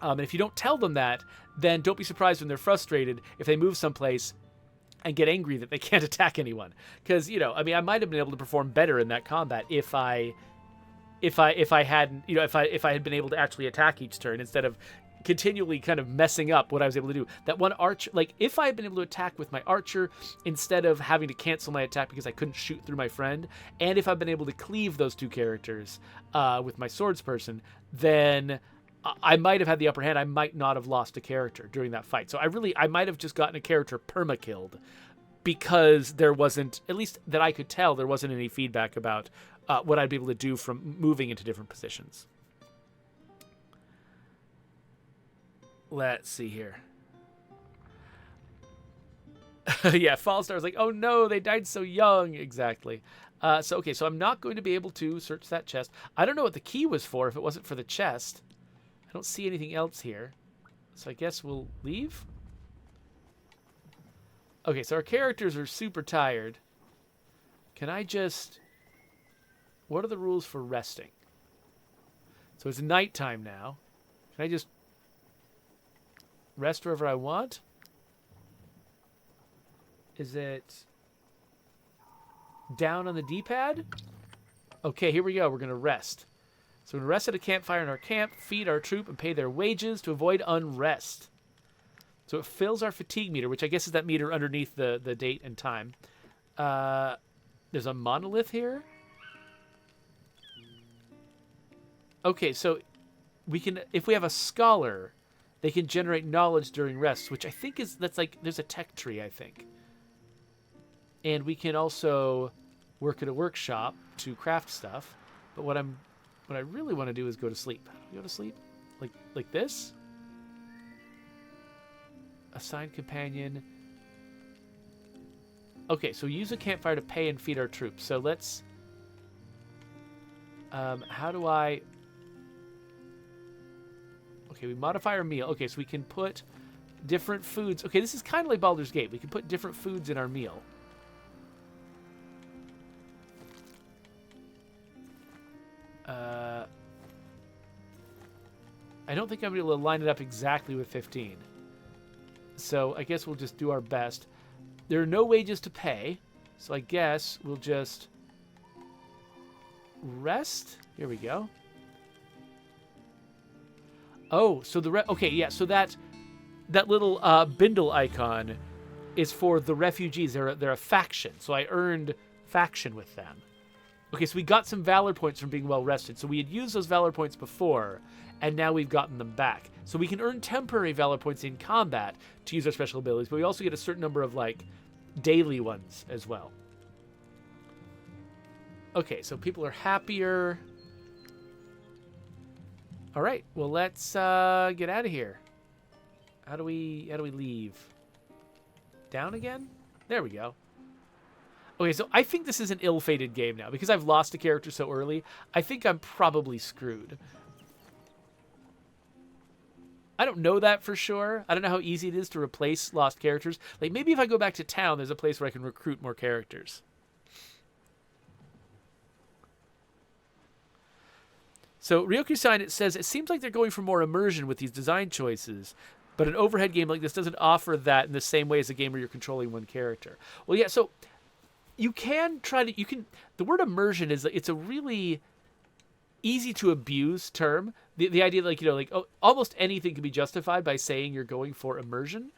And if you don't tell them that, then don't be surprised when they're frustrated if they move someplace and get angry that they can't attack anyone. Because, you know, I mean, I might have been able to perform better in that combat if I hadn't, you know, if I had been able to actually attack each turn instead of continually kind of messing up what I was able to do. That one archer, like, if I had been able to attack with my archer instead of having to cancel my attack because I couldn't shoot through my friend, and if I've been able to cleave those 2 characters with my swordsperson, then I might have had the upper hand. I might not have lost a character during that fight. So I might have just gotten a character perma-killed because there wasn't, at least that I could tell, there wasn't any feedback about what I'd be able to do from moving into different positions. Let's see here. Yeah, Fallstar's like, oh no, they died so young. Exactly. So I'm not going to be able to search that chest. I don't know what the key was for if it wasn't for the chest. I don't see anything else here. So I guess we'll leave. Okay, so our characters are super tired. Can I just... what are the rules for resting? So it's nighttime now. Can I just rest wherever I want? Is it down on the D-pad? Okay, here we go. We're going to rest. So we're going to rest at a campfire in our camp, feed our troop, and pay their wages to avoid unrest. So it fills our fatigue meter, which I guess is that meter underneath the date and time. There's a monolith here. Okay, so we can, if we have a scholar, they can generate knowledge during rest, which I think is, that's like, there's a tech tree, I think. And we can also work at a workshop to craft stuff. But what I really want to do is go to sleep. Go to sleep? Like this? Assigned companion. Okay, so use a campfire to pay and feed our troops. So let's... how do I... okay, we modify our meal. Okay, so we can put different foods. Okay, this is kind of like Baldur's Gate. We can put different foods in our meal. I don't think I'm able to line it up exactly with 15. So I guess we'll just do our best. There are no wages to pay, so I guess we'll just rest. Here we go. Oh, so okay, yeah, so that little bindle icon is for the refugees. They're a faction, so I earned faction with them. Okay, so we got some valor points from being well rested. So we had used those valor points before, and now we've gotten them back. So we can earn temporary valor points in combat to use our special abilities, but we also get a certain number of, like, daily ones as well. Okay, so people are happier. All right, well, let's get out of here. How do we leave? Down again? There we go. Okay, so I think this is an ill-fated game now. Because I've lost a character so early, I think I'm probably screwed. I don't know that for sure. I don't know how easy it is to replace lost characters. Like, maybe if I go back to town, there's a place where I can recruit more characters. So, Ryoku-san, it says, it seems like they're going for more immersion with these design choices, but an overhead game like this doesn't offer that in the same way as a game where you're controlling one character. Well, yeah, so you can try to, the word immersion is, it's a really easy to abuse term. The idea, like, almost anything can be justified by saying you're going for immersion.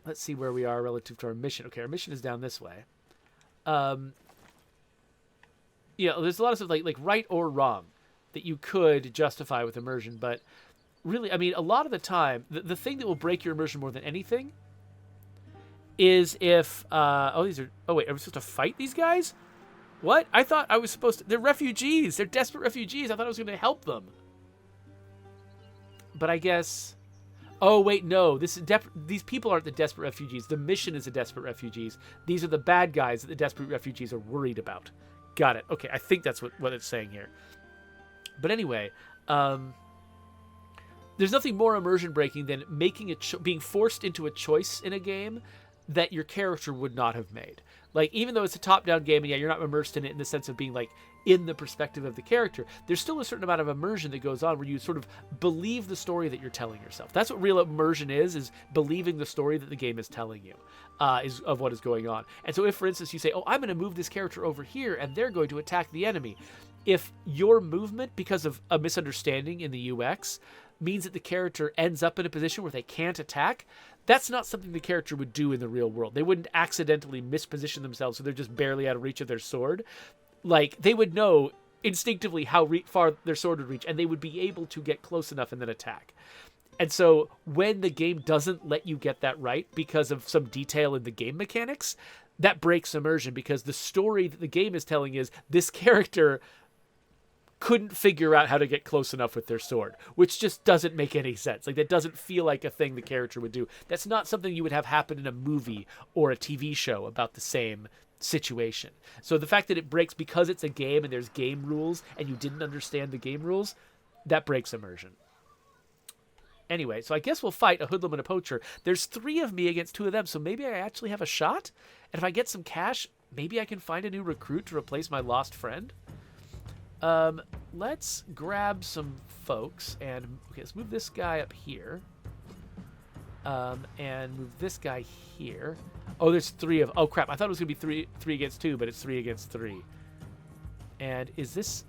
Let's see where we are relative to our mission. Okay, our mission is down this way. There's a lot of stuff like right or wrong that you could justify with immersion, but really, I mean, a lot of the time, the thing that will break your immersion more than anything is if, wait, are we supposed to fight these guys? What? I thought I was supposed to, they're refugees. They're desperate refugees. I thought I was going to help them. But I guess, oh wait, no, these people aren't the desperate refugees. The mission is the desperate refugees. These are the bad guys that the desperate refugees are worried about. Got it. Okay, I think that's what it's saying here. But anyway, there's nothing more immersion breaking than making being forced into a choice in a game that your character would not have made. Like, even though it's a top-down game, and yeah, you're not immersed in it in the sense of being like in the perspective of the character, there's still a certain amount of immersion that goes on where you sort of believe the story that you're telling yourself. That's what real immersion is believing the story that the game is telling you, is of what is going on. And so if, for instance, you say, oh, I'm going to move this character over here and they're going to attack the enemy, if your movement, because of a misunderstanding in the UX, means that the character ends up in a position where they can't attack, that's not something the character would do in the real world. They wouldn't accidentally misposition themselves so they're just barely out of reach of their sword. Like, they would know instinctively how far their sword would reach, and they would be able to get close enough and then attack. And so when the game doesn't let you get that right because of some detail in the game mechanics, that breaks immersion, because the story that the game is telling is this character couldn't figure out how to get close enough with their sword, which just doesn't make any sense. Like, that doesn't feel like a thing the character would do. That's not something you would have happen in a movie or a TV show about the same situation. So the fact that it breaks because it's a game and there's game rules and you didn't understand the game rules, that breaks immersion. Anyway, so I guess we'll fight a hoodlum and a poacher. There's 3 of me against 2 of them, so maybe I actually have a shot? And if I get some cash, maybe I can find a new recruit to replace my lost friend? Let's grab some folks and, okay, let's move this guy up here. And move this guy here. Oh, there's 3 of, oh crap, I thought it was going to be 3 against 2, but it's 3 against 3. And is this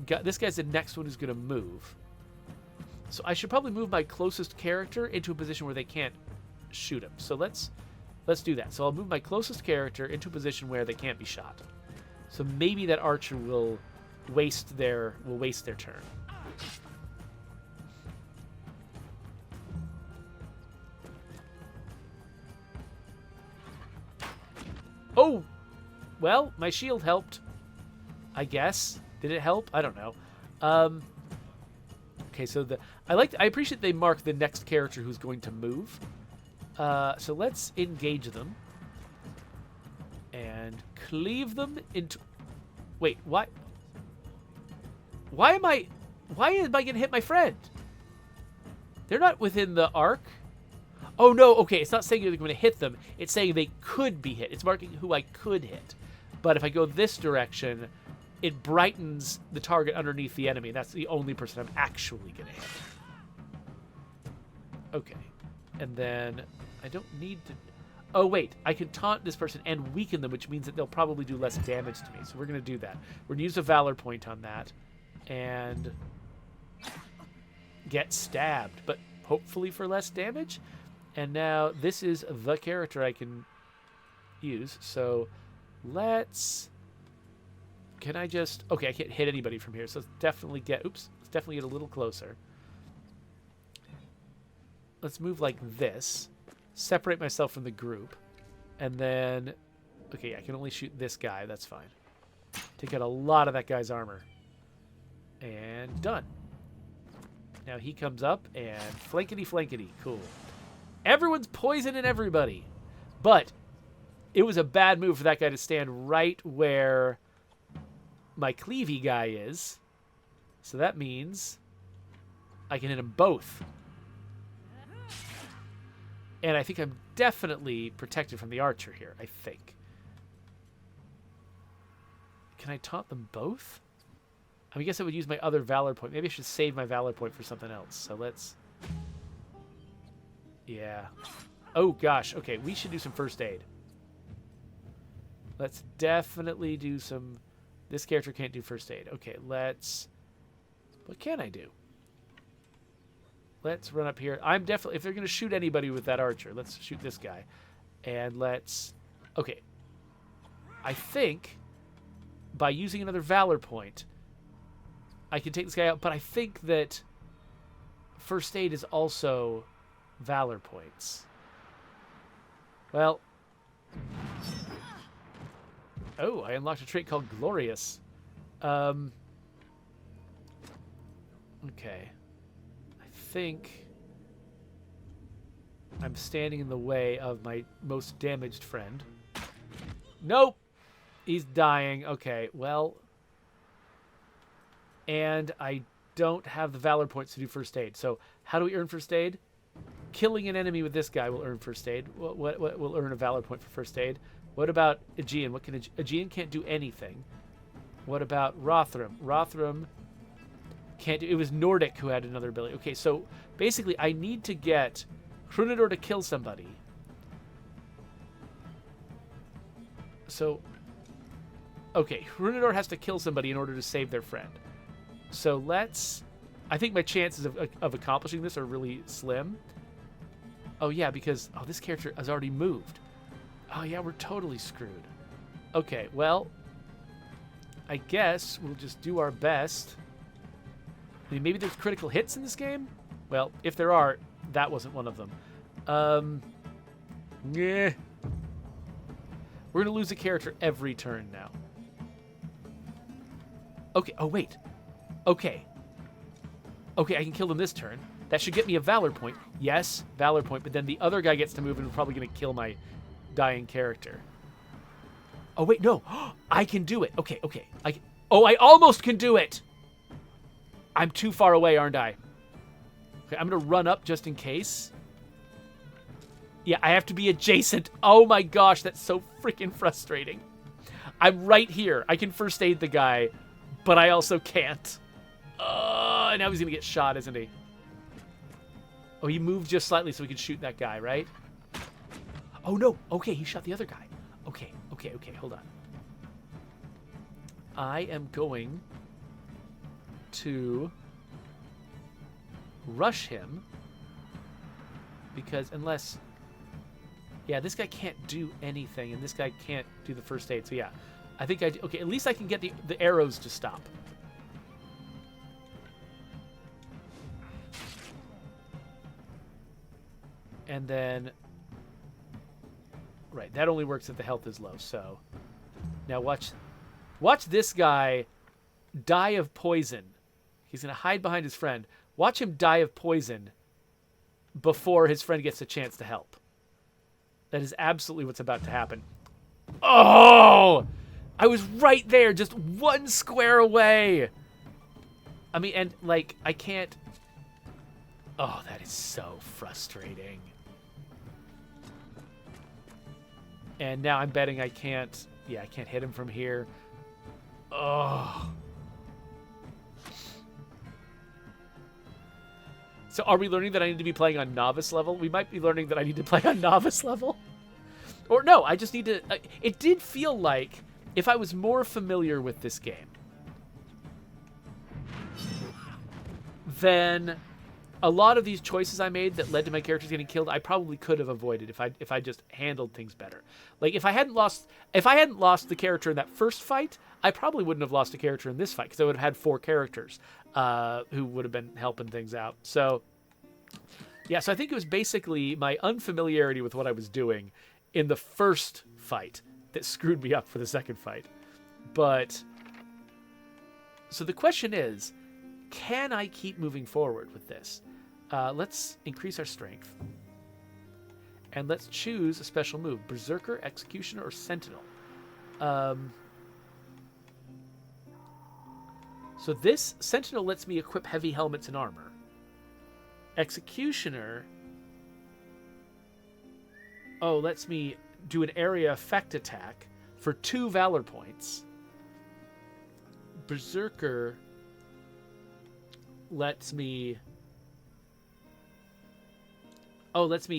guy's the next one who's going to move. So I should probably move my closest character into a position where they can't shoot him. So let's do that. So I'll move my closest character into a position where they can't be shot. So maybe that archer will waste their turn. Oh, well, my shield helped, I guess. Did it help? I don't know. Okay, so I appreciate they mark the next character who's going to move. So let's engage them and cleave them into. Wait, what? Why am I going to hit my friend? They're not within the arc. Oh, no, okay, it's not saying you're going to hit them. It's saying they could be hit. It's marking who I could hit. But if I go this direction, it brightens the target underneath the enemy. That's the only person I'm actually going to hit. Okay. And then I don't need to. Oh, wait. I can taunt this person and weaken them, which means that they'll probably do less damage to me. So we're going to do that. We're going to use a Valor point on that. And get stabbed, but hopefully for less damage. And now this is the character I can use. So let's. Can I just? Okay, I can't hit anybody from here. So let's definitely get. Oops. Let's definitely get a little closer. Let's move like this. Separate myself from the group, and then. Okay, I can only shoot this guy. That's fine. Take out a lot of that guy's armor. And done. Now he comes up and flankety. Cool. Everyone's poisoning everybody. But it was a bad move for that guy to stand right where my cleavey guy is. So that means I can hit them both. And I think I'm definitely protected from the archer here, I think. Can I taunt them both? I guess I would use my other Valor point. Maybe I should save my Valor point for something else. So let's. Yeah. Oh, gosh. Okay, we should do some first aid. Let's definitely do some. This character can't do first aid. Okay, let's What can I do? Let's run up here. I'm definitely, if they're going to shoot anybody with that archer, let's shoot this guy. And let's, okay. I think by using another Valor point, I can take this guy out, but I think that First Aid is also Valor points. Well, oh, I unlocked a trait called Glorious. Okay. I think I'm standing in the way of my most damaged friend. Nope! He's dying. Okay, well. And I don't have the Valor points to do First Aid. So how do we earn First Aid? Killing an enemy with this guy will earn First Aid. What will earn a Valor point for First Aid? What about Aegean? What can Aegean can't do anything. What about Rothram? Rothram can't do... It was Nordic who had another ability. Okay, so basically I need to get Hrunador to kill somebody. So... Okay, Hrunador has to kill somebody in order to save their friend. So let's... I think my chances of accomplishing this are really slim. Oh, yeah, because... Oh, this character has already moved. Oh, yeah, we're totally screwed. Okay, well... I guess we'll just do our best. I mean, maybe there's critical hits in this game? Well, if there are, that wasn't one of them. Yeah. We're going to lose a character every turn now. Okay, oh, wait. Okay. Okay, I can kill them this turn. That should get me a Valor point. Yes, Valor point, but then the other guy gets to move and we're probably going to kill my dying character. Oh, wait, no. I can do it. Okay, okay. Oh, I almost can do it. I'm too far away, aren't I? Okay, I'm going to run up just in case. Yeah, I have to be adjacent. Oh, my gosh. That's so freaking frustrating. I'm right here. I can First Aid the guy, but I also can't. Now he's going to get shot, isn't he? Oh, he moved just slightly so we can shoot that guy, right? Oh, no. Okay, he shot the other guy. Okay, okay, okay. Hold on. I am going to rush him because unless... Yeah, this guy can't do anything, and this guy can't do the First Aid. So, yeah. I think okay, at least I can get the arrows to stop. And then... Right, that only works if the health is low, so... Now watch this guy die of poison. He's going to hide behind his friend. Watch him die of poison before his friend gets a chance to help. That is absolutely what's about to happen. Oh! I was right there, just one square away. I mean, and, like, I can't... Oh, that is so frustrating. And now I'm betting I can't... Yeah, I can't hit him from here. Oh. So are we learning that I need to be playing on novice level? We might be learning that I need to play on novice level. Or no, I just need to... it did feel like if I was more familiar with this game, then a lot of these choices I made that led to my characters getting killed, I probably could have avoided if I just handled things better. Like if I hadn't lost the character in that first fight, I probably wouldn't have lost a character in this fight because I would have had 4 characters who would have been helping things out. So yeah, so I think it was basically my unfamiliarity with what I was doing in the first fight that screwed me up for the second fight. But so the question is, can I keep moving forward with this? Let's increase our strength. And let's choose a special move. Berserker, Executioner, or Sentinel. So this Sentinel lets me equip heavy helmets and armor. Executioner... Oh, lets me do an area effect attack for 2 Valor points. Berserker... lets me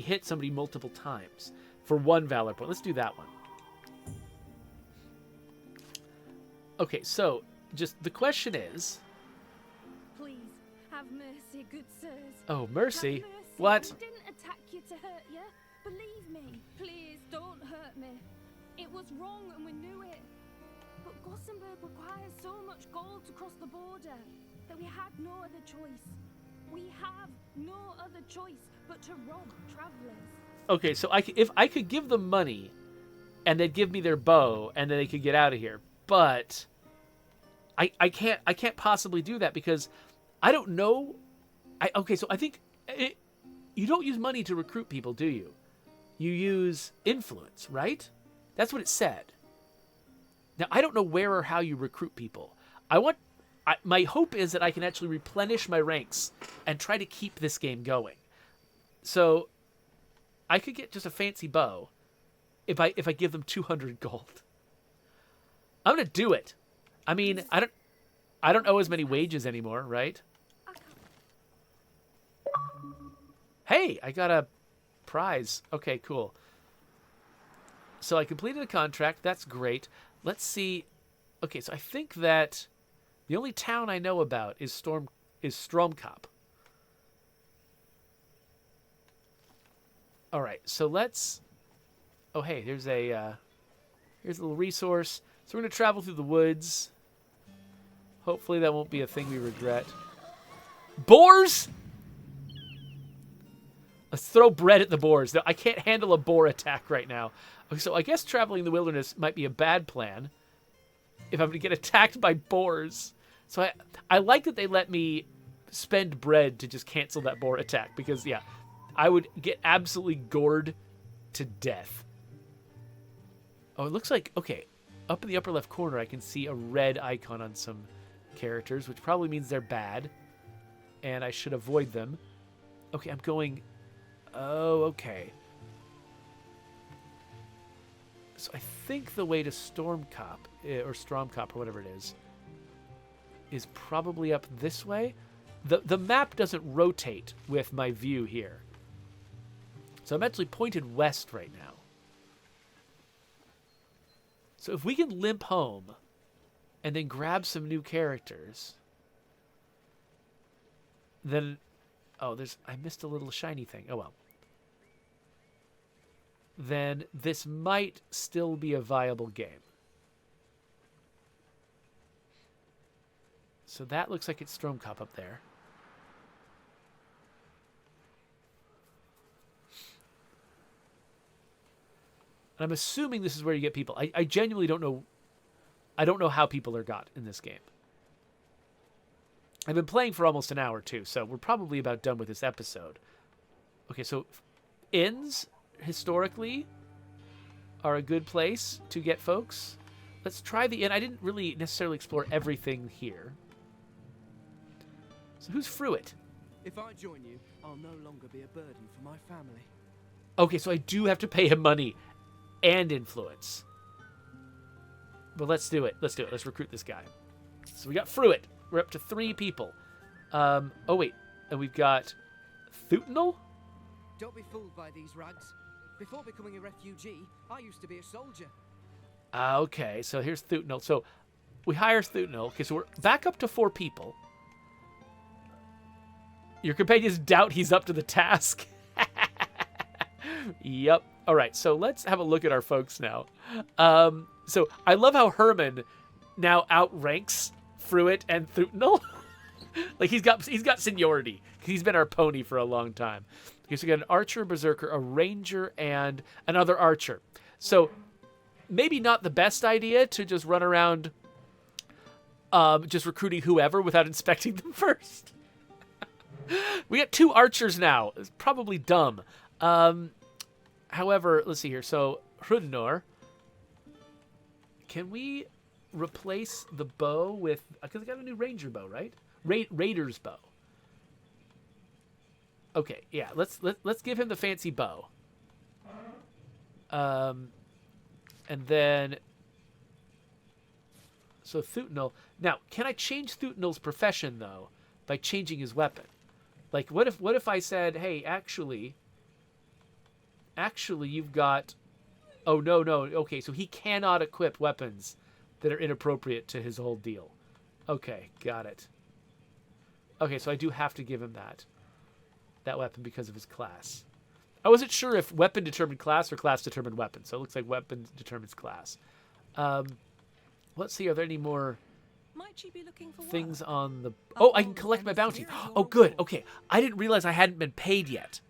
hit somebody multiple times for 1 Valor point. Let's do that one. Okay, so just the question is... Please, Have mercy, good sirs. Oh, mercy? Have mercy. What? We didn't attack you to hurt you. Believe me. Please, don't hurt me. It was wrong and we knew it. But Gothenburg requires so much gold to cross the border that we had no other choice. We have no other choice but to rob travelers. Okay, so if I could give them money, and they'd give me their bow, and then they could get out of here, but I can't possibly do that because I don't know. Okay, so I think you don't use money to recruit people, do you? You use influence, right? That's what it said. Now, I don't know where or how you recruit people. My hope is that I can actually replenish my ranks and try to keep this game going. So I could get just a fancy bow if I give them 200 gold. I'm gonna do it. I mean, I don't owe as many wages anymore, right? Hey, I got a prize. Okay, cool. So I completed a contract. That's great. Let's see. Okay, so I think that the only town I know about is Stromkop. All right, so let's. Oh, hey, here's a little resource. So we're gonna travel through the woods. Hopefully that won't be a thing we regret. Boars! Let's throw bread at the boars. No, I can't handle a boar attack right now. Okay, so I guess traveling in the wilderness might be a bad plan if I'm going to get attacked by boars. So I like that they let me spend bread to just cancel that boar attack because, yeah, I would get absolutely gored to death. Oh, it looks like, okay, up in the upper left corner I can see a red icon on some characters, which probably means they're bad, and I should avoid them. Okay, I'm going... Oh, okay. So I think the way to Stormkop, or Stromkop, or whatever it is probably up this way. The map doesn't rotate with my view here. So I'm actually pointed west right now. So if we can limp home and then grab some new characters, then... Oh, I missed a little shiny thing. Oh, well. Then this might still be a viable game. So that looks like it's Stromkop up there. And I'm assuming this is where you get people. I genuinely don't know. I don't know how people are got in this game. I've been playing for almost an hour, too, so we're probably about done with this episode. Okay, so inns, historically, are a good place to get folks. Let's try the inn. I didn't really necessarily explore everything here. So who's Fruit? If I join you, I'll no longer be a burden for my family. Okay, so I do have to pay him money and influence. But let's do it. Let's do it. Let's recruit this guy. So we got Fruit. We're up to 3 people. Oh, wait. And we've got Thutinal? Don't be fooled by these rags. Before becoming a refugee, I used to be a soldier. Okay, so here's Thutinal. So we hire Thutinal. Okay, so we're back up to 4 people. Your companions doubt he's up to the task. Yep. All right, so let's have a look at our folks now. So I love how Herman now outranks Fruit and Thutinal. Like he's got seniority. He's been our pony for a long time. Okay, so we got an archer, a berserker, a ranger, and another archer. So maybe not the best idea to just run around just recruiting whoever without inspecting them first. We got 2 archers now. It's probably dumb. However, let's see here. So Hrudnor, can we replace the bow with... Because I got a new ranger bow, right? Raider's bow. Okay, yeah. Let's give him the fancy bow. And then... So Thutinal... Now, can I change Thutinal's profession, though, by changing his weapon? Like, what if I said, hey, actually, you've got... Oh, no. Okay, so he cannot equip weapons that are inappropriate to his whole deal. Okay, got it. Okay, so I do have to give him that weapon because of his class. I wasn't sure if weapon determined class or class determined weapon, so it looks like weapon determines class. Let's see, are there any more Might you be looking for things work? on the... Our Oh, I can role as collect my bounty. emissary is your Oh, good. reward. Okay, I didn't realize I hadn't been paid yet.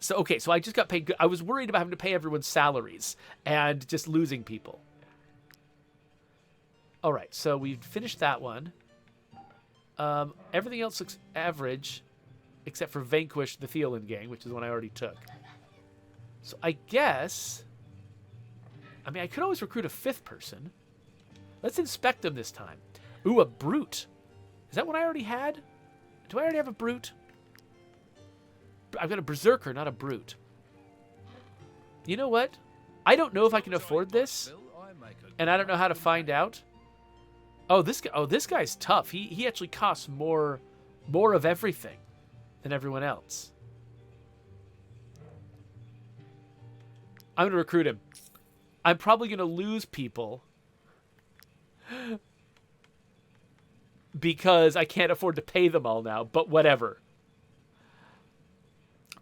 So, okay, so I just got paid. I was worried about having to pay everyone's salaries and just losing people. All right, so we've finished that one. Everything else looks average, except for Vanquish the Thielen Gang, which is one I already took. So I guess... I mean, I could always recruit a 5th person. Let's inspect them this time. Ooh, a Brute. Is that one I already had? Do I already have a Brute? I've got a Berserker, not a Brute. You know what? I don't know if I can afford this, and I don't know how to find out. Oh, this guy. Oh, this guy's tough. He actually costs more of everything than everyone else. I'm gonna recruit him. I'm probably gonna lose people because I can't afford to pay them all now. But whatever.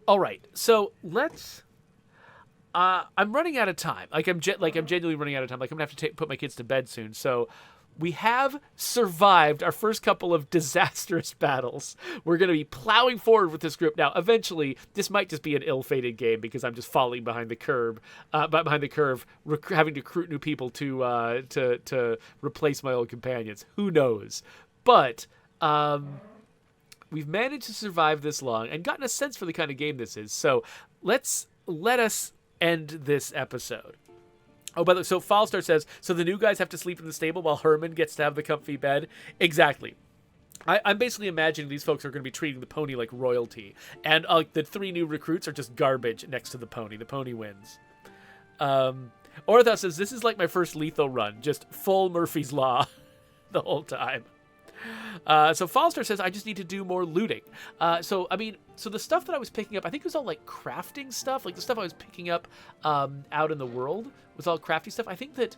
All right, so let's. I'm running out of time. I'm genuinely running out of time. Like I'm gonna have to put my kids to bed soon. So we have survived our first couple of disastrous battles. We're gonna be plowing forward with this group now. Eventually, this might just be an ill-fated game because I'm just falling behind the curve. Having to recruit new people to replace my old companions. Who knows? But we've managed to survive this long and gotten a sense for the kind of game this is. So let us end this episode. Oh, by the way, so Falstar says, so the new guys have to sleep in the stable while Herman gets to have the comfy bed? Exactly. I'm basically imagining these folks are going to be treating the pony like royalty. And the 3 new recruits are just garbage next to the pony. The pony wins. Ortha says, this is like my first lethal run. Just full Murphy's Law the whole time. So Falstar says, I just need to do more looting. So the stuff that I was picking up, I think it was all like crafting stuff. Like the stuff I was picking up out in the world was all crafty stuff. I think that,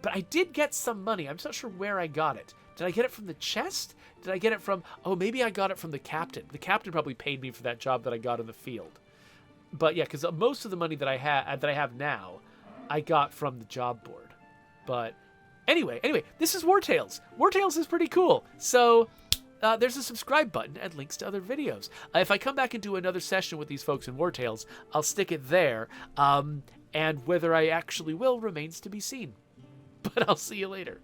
but I did get some money. I'm just not sure where I got it. Did I get it from the chest? Did I get it from, maybe I got it from the captain. The captain probably paid me for that job that I got in the field. But yeah, because most of the money that I have now, I got from the job board. But Anyway, this is Wartales. Wartales is pretty cool. So there's a subscribe button and links to other videos. If I come back and do another session with these folks in Wartales, I'll stick it there. And whether I actually will remains to be seen. But I'll see you later.